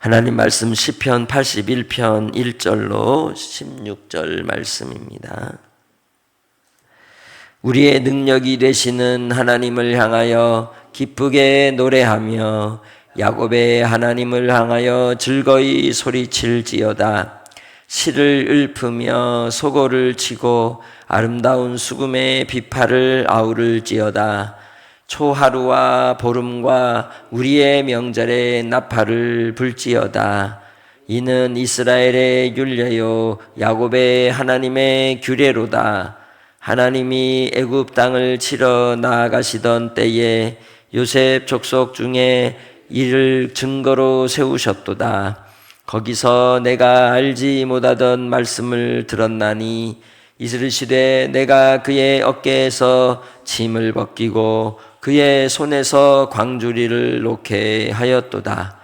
하나님 말씀 시편 81편 1절로 16절 말씀입니다. 우리의 능력이 되시는 하나님을 향하여 기쁘게 노래하며 야곱의 하나님을 향하여 즐거이 소리칠지어다. 실을 읊으며 소고를 치고 아름다운 수금의 비파를 아우를지어다. 초하루와 보름과 우리의 명절에 나팔을 불지어다. 이는 이스라엘의 율례요 야곱의 하나님의 규례로다. 하나님이 애굽 땅을 치러 나아가시던 때에 요셉 족속 중에 이를 증거로 세우셨도다. 거기서 내가 알지 못하던 말씀을 들었나니 이르시되 내가 그의 어깨에서 짐을 벗기고 그의 손에서 광주리를 놓게 하였도다.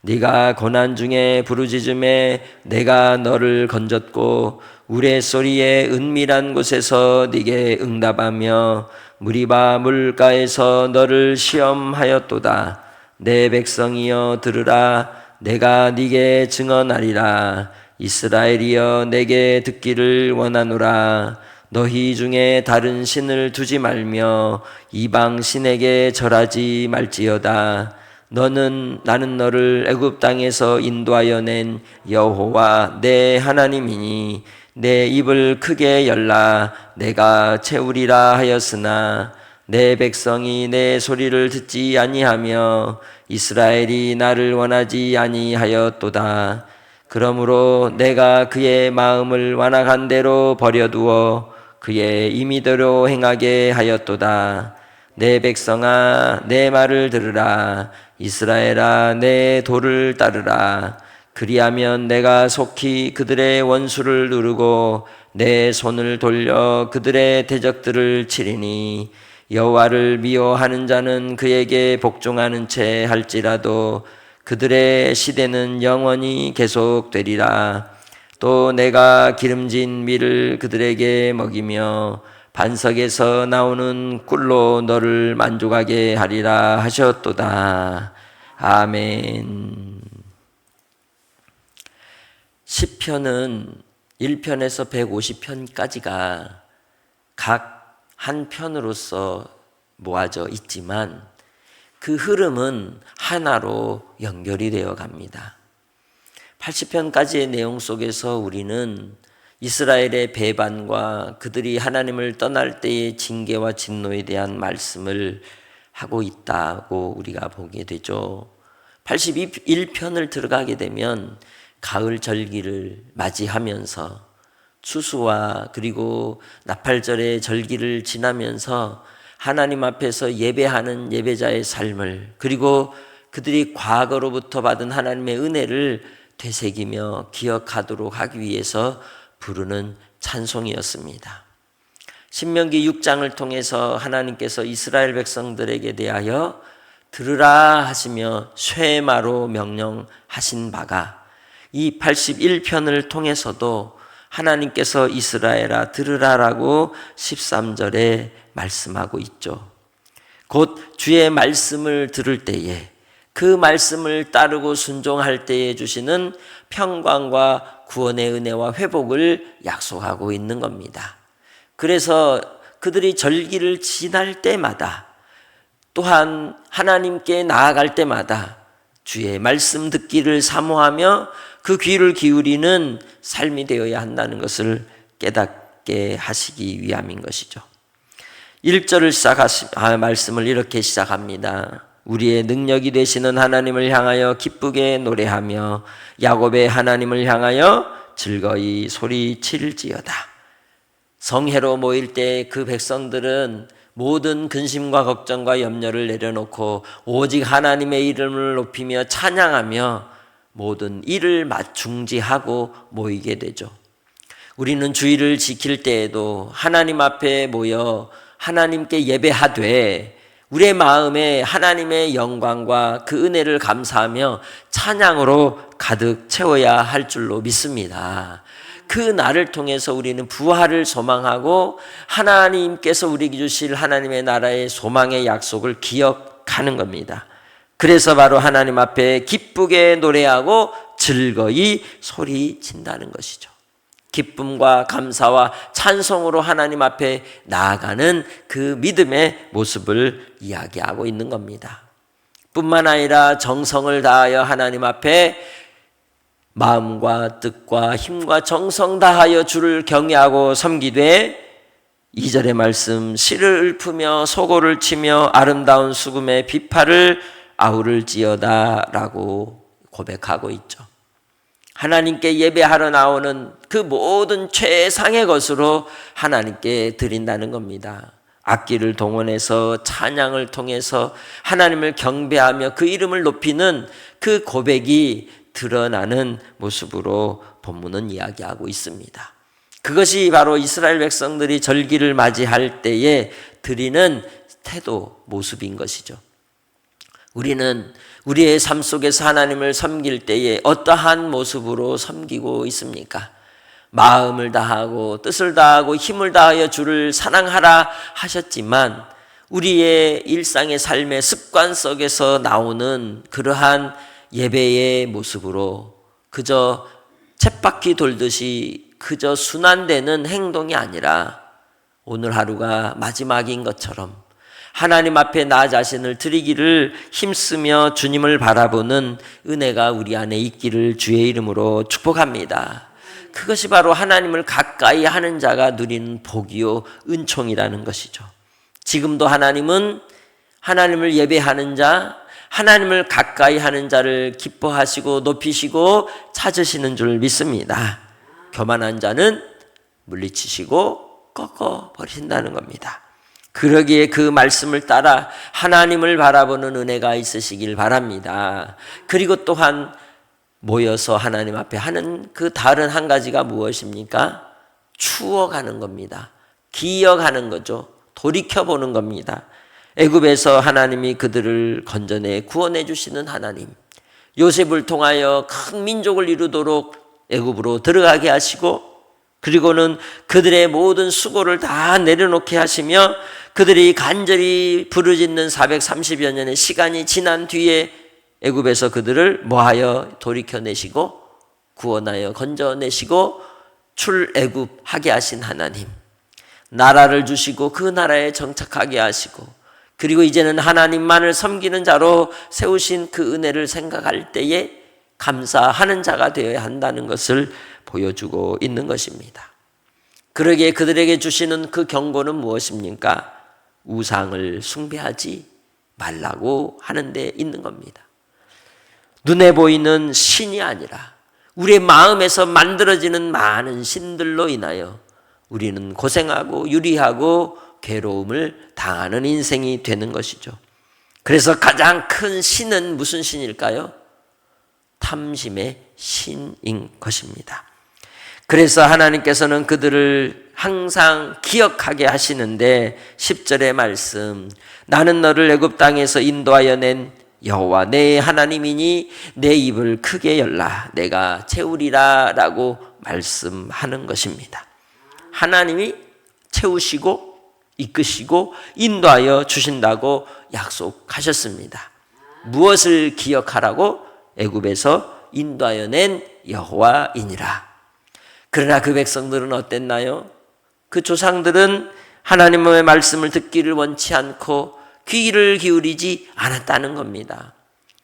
네가 고난 중에 부르짖음에 내가 너를 건졌고 우레소리의 은밀한 곳에서 네게 응답하며 무리바 물가에서 너를 시험하였도다. 내 백성이여 들으라. 내가 네게 증언하리라. 이스라엘이여 내게 듣기를 원하노라. 너희 중에 다른 신을 두지 말며 이방 신에게 절하지 말지어다. 나는 너를 애굽 땅에서 인도하여 낸 여호와 내 하나님이니 내 입을 크게 열라. 내가 채우리라 하였으나 내 백성이 내 소리를 듣지 아니하며 이스라엘이 나를 원하지 아니하였도다. 그러므로 내가 그의 마음을 완악한 대로 버려두어 그의 임의대로 행하게 하였도다. 내 백성아 내 말을 들으라. 이스라엘아 내 도를 따르라. 그리하면 내가 속히 그들의 원수를 누르고 내 손을 돌려 그들의 대적들을 치리니 여호와를 미워하는 자는 그에게 복종하는 채 할지라도 그들의 시대는 영원히 계속되리라. 또 내가 기름진 밀을 그들에게 먹이며 반석에서 나오는 꿀로 너를 만족하게 하리라 하셨도다. 아멘. 시편은 1편에서 150편까지가 각 한 편으로서 모아져 있지만 그 흐름은 하나로 연결이 되어 갑니다. 80편까지의 내용 속에서 우리는 이스라엘의 배반과 그들이 하나님을 떠날 때의 징계와 진노에 대한 말씀을 하고 있다고 우리가 보게 되죠. 81편을 들어가게 되면 가을 절기를 맞이하면서 추수와 그리고 나팔절의 절기를 지나면서 하나님 앞에서 예배하는 예배자의 삶을 그리고 그들이 과거로부터 받은 하나님의 은혜를 되새기며 기억하도록 하기 위해서 부르는 찬송이었습니다. 신명기 6장을 통해서 하나님께서 이스라엘 백성들에게 대하여 들으라 하시며 쇠마로 명령하신 바가 이 81편을 통해서도 하나님께서 이스라엘아 들으라라고 13절에 말씀하고 있죠. 곧 주의 말씀을 들을 때에 그 말씀을 따르고 순종할 때에 주시는 평강과 구원의 은혜와 회복을 약속하고 있는 겁니다. 그래서 그들이 절기를 지날 때마다 또한 하나님께 나아갈 때마다 주의 말씀 듣기를 사모하며 그 귀를 기울이는 삶이 되어야 한다는 것을 깨닫게 하시기 위함인 것이죠. 1절을 말씀을 이렇게 시작합니다. 우리의 능력이 되시는 하나님을 향하여 기쁘게 노래하며 야곱의 하나님을 향하여 즐거이 소리칠지어다. 성회로 모일 때 그 백성들은 모든 근심과 걱정과 염려를 내려놓고 오직 하나님의 이름을 높이며 찬양하며 모든 일을 중지하고 모이게 되죠. 우리는 주일을 지킬 때에도 하나님 앞에 모여 하나님께 예배하되 우리의 마음에 하나님의 영광과 그 은혜를 감사하며 찬양으로 가득 채워야 할 줄로 믿습니다. 그 날을 통해서 우리는 부활을 소망하고 하나님께서 우리에게 주실 하나님의 나라의 소망의 약속을 기억하는 겁니다. 그래서 바로 하나님 앞에 기쁘게 노래하고 즐거이 소리친다는 것이죠. 기쁨과 감사와 찬송으로 하나님 앞에 나아가는 그 믿음의 모습을 이야기하고 있는 겁니다. 뿐만 아니라 정성을 다하여 하나님 앞에 마음과 뜻과 힘과 정성 다하여 주를 경외하고 섬기되 2절의 말씀, 씨를 읊으며 소고를 치며 아름다운 수금의 비파를 아우를지어다 라고 고백하고 있죠. 하나님께 예배하러 나오는 그 모든 최상의 것으로 하나님께 드린다는 겁니다. 악기를 동원해서 찬양을 통해서 하나님을 경배하며 그 이름을 높이는 그 고백이 드러나는 모습으로 본문은 이야기하고 있습니다. 그것이 바로 이스라엘 백성들이 절기를 맞이할 때에 드리는 태도, 모습인 것이죠. 우리는 우리의 삶 속에서 하나님을 섬길 때에 어떠한 모습으로 섬기고 있습니까? 마음을 다하고 뜻을 다하고 힘을 다하여 주를 사랑하라 하셨지만 우리의 일상의 삶의 습관 속에서 나오는 그러한 예배의 모습으로 그저 쳇바퀴 돌듯이 그저 순환되는 행동이 아니라 오늘 하루가 마지막인 것처럼 하나님 앞에 나 자신을 드리기를 힘쓰며 주님을 바라보는 은혜가 우리 안에 있기를 주의 이름으로 축복합니다. 그것이 바로 하나님을 가까이 하는 자가 누리는 복이요 은총이라는 것이죠. 지금도 하나님은 하나님을 예배하는 자, 하나님을 가까이 하는 자를 기뻐하시고 높이시고 찾으시는 줄 믿습니다. 교만한 자는 물리치시고 꺾어버리신다는 겁니다. 그러기에 그 말씀을 따라 하나님을 바라보는 은혜가 있으시길 바랍니다. 그리고 또한 모여서 하나님 앞에 하는 그 다른 한 가지가 무엇입니까? 추억하는 겁니다. 기억하는 거죠. 돌이켜보는 겁니다. 애굽에서 하나님이 그들을 건져내 구원해 주시는 하나님, 요셉을 통하여 큰 민족을 이루도록 애굽으로 들어가게 하시고 그리고는 그들의 모든 수고를 다 내려놓게 하시며 그들이 간절히 부르짖는 430여 년의 시간이 지난 뒤에 애굽에서 그들을 모하여 돌이켜내시고 구원하여 건져내시고 출애굽하게 하신 하나님, 나라를 주시고 그 나라에 정착하게 하시고 그리고 이제는 하나님만을 섬기는 자로 세우신 그 은혜를 생각할 때에 감사하는 자가 되어야 한다는 것을 보여주고 있는 것입니다. 그러기에 그들에게 주시는 그 경고는 무엇입니까? 우상을 숭배하지 말라고 하는 데 있는 겁니다. 눈에 보이는 신이 아니라 우리의 마음에서 만들어지는 많은 신들로 인하여 우리는 고생하고 유리하고 괴로움을 당하는 인생이 되는 것이죠. 그래서 가장 큰 신은 무슨 신일까요? 탐심의 신인 것입니다. 그래서 하나님께서는 그들을 항상 기억하게 하시는데 10절의 말씀, 나는 너를 애굽 땅에서 인도하여 낸 여호와 내 하나님이니 내 입을 크게 열라 내가 채우리라 라고 말씀하는 것입니다. 하나님이 채우시고 이끄시고 인도하여 주신다고 약속하셨습니다. 무엇을 기억하라고? 애굽에서 인도하여 낸 여호와이니라. 그러나 그 백성들은 어땠나요? 그 조상들은 하나님의 말씀을 듣기를 원치 않고 귀를 기울이지 않았다는 겁니다.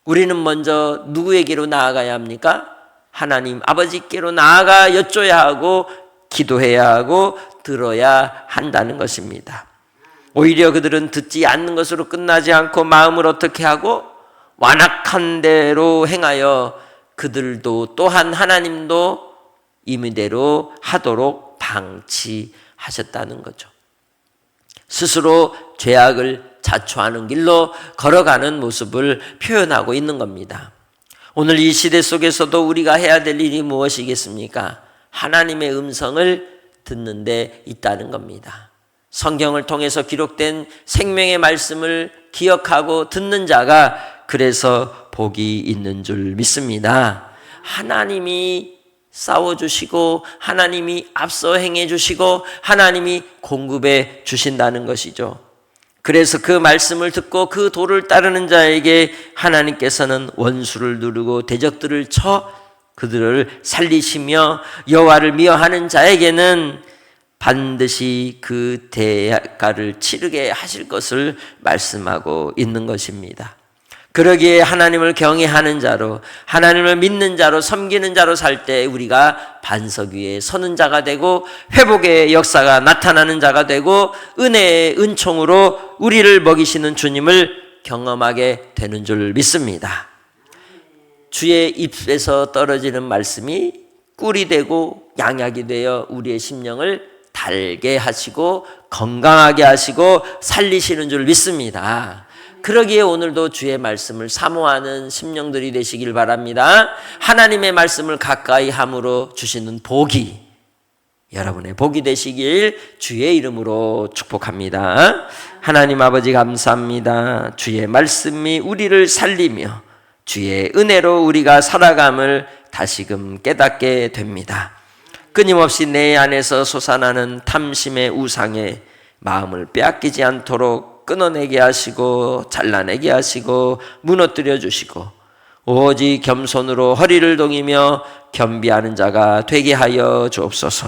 우리는 먼저 누구에게로 나아가야 합니까? 하나님 아버지께로 나아가 여쭤야 하고 기도해야 하고 들어야 한다는 것입니다. 오히려 그들은 듣지 않는 것으로 끝나지 않고 마음을 어떻게 하고 완악한 대로 행하여 그들도 또한 하나님도 임의대로 하도록 방치하셨다는 거죠. 스스로 죄악을 자초하는 길로 걸어가는 모습을 표현하고 있는 겁니다. 오늘 이 시대 속에서도 우리가 해야 될 일이 무엇이겠습니까? 하나님의 음성을 듣는 데 있다는 겁니다. 성경을 통해서 기록된 생명의 말씀을 기억하고 듣는 자가 그래서 복이 있는 줄 믿습니다. 하나님이 싸워주시고 하나님이 앞서 행해주시고 하나님이 공급해 주신다는 것이죠. 그래서 그 말씀을 듣고 그 도를 따르는 자에게 하나님께서는 원수를 누르고 대적들을 쳐 그들을 살리시며 여호와를 미워하는 자에게는 반드시 그 대가를 치르게 하실 것을 말씀하고 있는 것입니다. 그러기에 하나님을 경외하는 자로, 하나님을 믿는 자로, 섬기는 자로 살 때 우리가 반석 위에 서는 자가 되고 회복의 역사가 나타나는 자가 되고 은혜의 은총으로 우리를 먹이시는 주님을 경험하게 되는 줄 믿습니다. 주의 입에서 떨어지는 말씀이 꿀이 되고 양약이 되어 우리의 심령을 달게 하시고 건강하게 하시고 살리시는 줄 믿습니다. 그러기에 오늘도 주의 말씀을 사모하는 심령들이 되시길 바랍니다. 하나님의 말씀을 가까이 함으로 주시는 복이 여러분의 복이 되시길 주의 이름으로 축복합니다. 하나님 아버지 감사합니다. 주의 말씀이 우리를 살리며 주의 은혜로 우리가 살아감을 다시금 깨닫게 됩니다. 끊임없이 내 안에서 솟아나는 탐심의 우상에 마음을 빼앗기지 않도록 끊어내게 하시고 잘라내게 하시고 무너뜨려 주시고 오직 겸손으로 허리를 동이며 겸비하는 자가 되게 하여 주옵소서.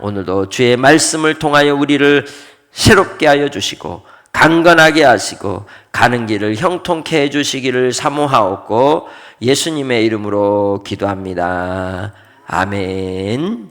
오늘도 주의 말씀을 통하여 우리를 새롭게 하여 주시고 강건하게 하시고 가는 길을 형통케 해 주시기를 사모하옵고 예수님의 이름으로 기도합니다. 아멘.